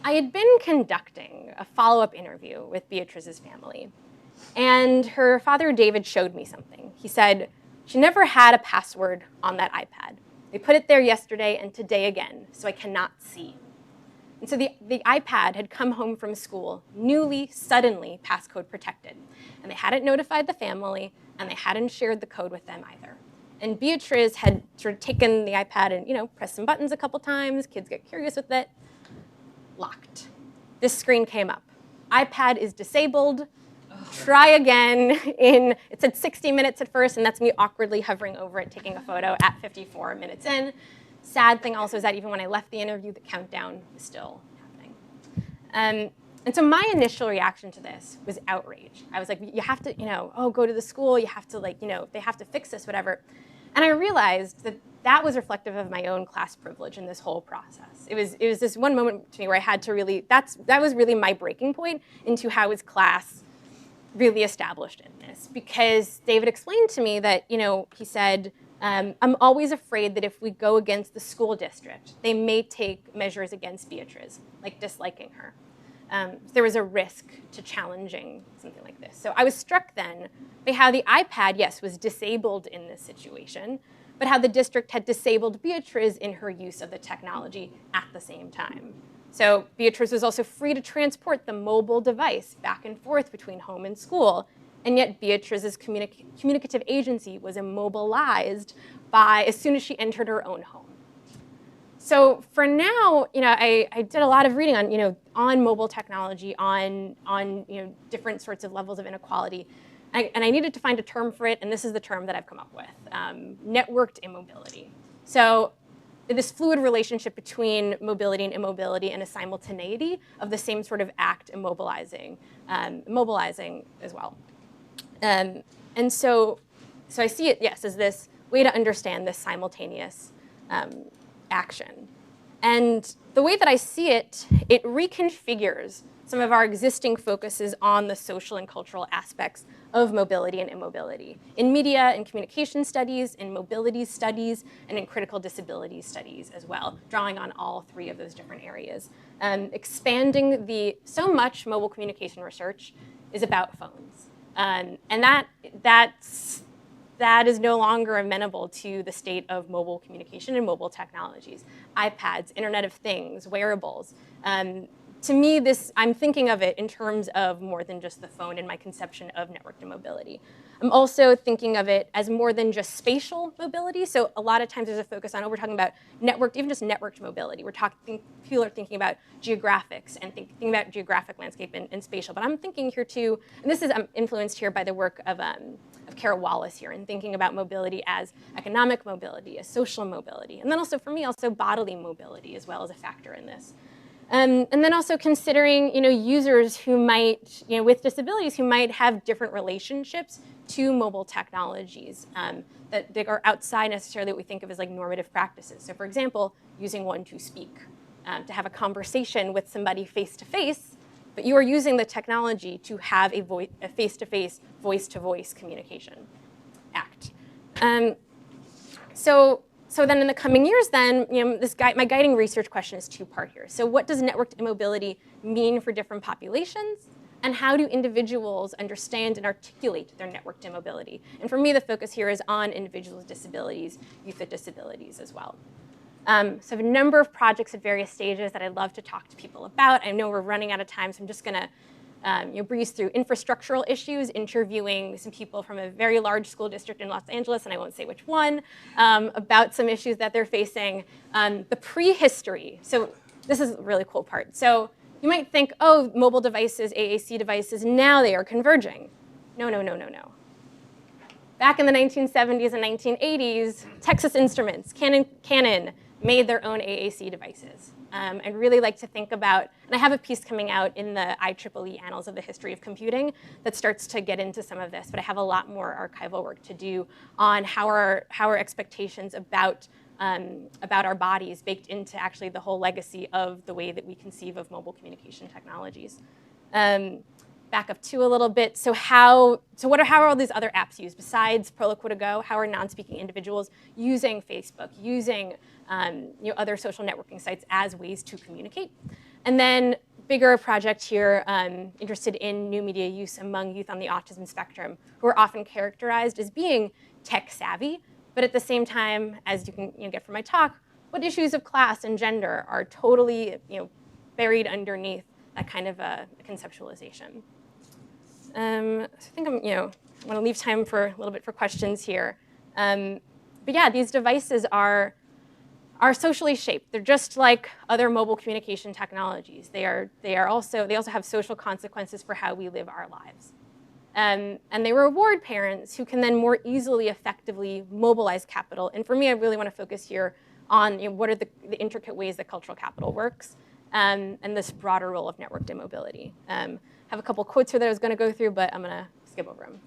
I had been conducting a follow-up interview with Beatrice's family, and her father, David, showed me something. He said, she never had a password on that iPad. They put it there yesterday and today again, so I cannot see. And so the iPad had come home from school, suddenly passcode protected. And they hadn't notified the family, and they hadn't shared the code with them either. And Beatrice had sort of taken the iPad and, pressed some buttons a couple times. Kids get curious with it. Locked. This screen came up. iPad is disabled. Try again it said 60 minutes at first, and that's me awkwardly hovering over it, taking a photo at 54 minutes in. Sad thing also is that even when I left the interview, the countdown was still happening. And so my initial reaction to this was outrage. I was like, you have to, go to the school, you have to they have to fix this, whatever. And I realized that was reflective of my own class privilege in this whole process. It was this one moment to me where I had to really, that was really my breaking point into how is class really established in this. Because David explained to me that, he said, I'm always afraid that if we go against the school district, they may take measures against Beatrice, like disliking her. There was a risk to challenging something like this. So I was struck then by how the iPad, yes, was disabled in this situation, but how the district had disabled Beatrice in her use of the technology at the same time. So Beatrice was also free to transport the mobile device back and forth between home and school, and yet Beatrice's communicative agency was immobilized as soon as she entered her own home. So for now, I did a lot of reading on mobile technology, on different sorts of levels of inequality, and I needed to find a term for it, and this is the term that I've come up with: networked immobility. So this fluid relationship between mobility and immobility, and a simultaneity of the same sort of act immobilizing as well. And so I see it, yes, as this way to understand this simultaneous action. And the way that I see it, it reconfigures some of our existing focuses on the social and cultural aspects of mobility and immobility in media and communication studies, in mobility studies, and in critical disability studies as well, drawing on all three of those different areas. Expanding so much mobile communication research is about phones. And that is no longer amenable to the state of mobile communication and mobile technologies. iPads, Internet of Things, wearables. To me, I'm thinking of it in terms of more than just the phone in my conception of networked immobility. I'm also thinking of it as more than just spatial mobility. So a lot of times there's a focus on, we're talking about networked, even just networked mobility. People are thinking about geographics and thinking about geographic landscape and spatial. But I'm thinking here too, and this is influenced here by the work of Kara Wallace here, and thinking about mobility as economic mobility, as social mobility, and then also for me, also bodily mobility as well as a factor in this. And then also considering, users who might, with disabilities who might have different relationships to mobile technologies that they are outside necessarily what we think of as like normative practices. So for example, using one to speak, to have a conversation with somebody face to face, but you are using the technology to have a face-to-face, voice-to-voice communication act. So then in the coming years then, my guiding research question is two-part here. So what does networked immobility mean for different populations? And how do individuals understand and articulate their networked immobility? And for me, the focus here is on individuals with disabilities, youth with disabilities as well. So I have a number of projects at various stages that I'd love to talk to people about. I know we're running out of time, so I'm just going to breeze through infrastructural issues, interviewing some people from a very large school district in Los Angeles, and I won't say which one, about some issues that they're facing. The prehistory, so this is a really cool part. So you might think, oh, mobile devices, AAC devices, now they are converging. No. Back in the 1970s and 1980s, Texas Instruments, Canon made their own AAC devices. I'd really like to think about, and I have a piece coming out in the IEEE Annals of the History of Computing that starts to get into some of this, but I have a lot more archival work to do on how our expectations about our bodies baked into actually the whole legacy of the way that we conceive of mobile communication technologies. Back up to a little bit. So how are all these other apps used besides Proloquo to Go? How are non-speaking individuals using Facebook, using other social networking sites as ways to communicate? And then bigger project here, interested in new media use among youth on the autism spectrum, who are often characterized as being tech savvy, but at the same time, as you can get from my talk, what issues of class and gender are totally buried underneath that kind of a conceptualization. So I think I want to leave time for a little bit for questions here. But yeah, these devices are socially shaped. They're just like other mobile communication technologies. They also have social consequences for how we live our lives. And they reward parents who can then more easily, effectively mobilize capital. And for me, I really want to focus here on what are the intricate ways that cultural capital works, and this broader role of networked immobility. I have a couple quotes here that I was going to go through, but I'm going to skip over them.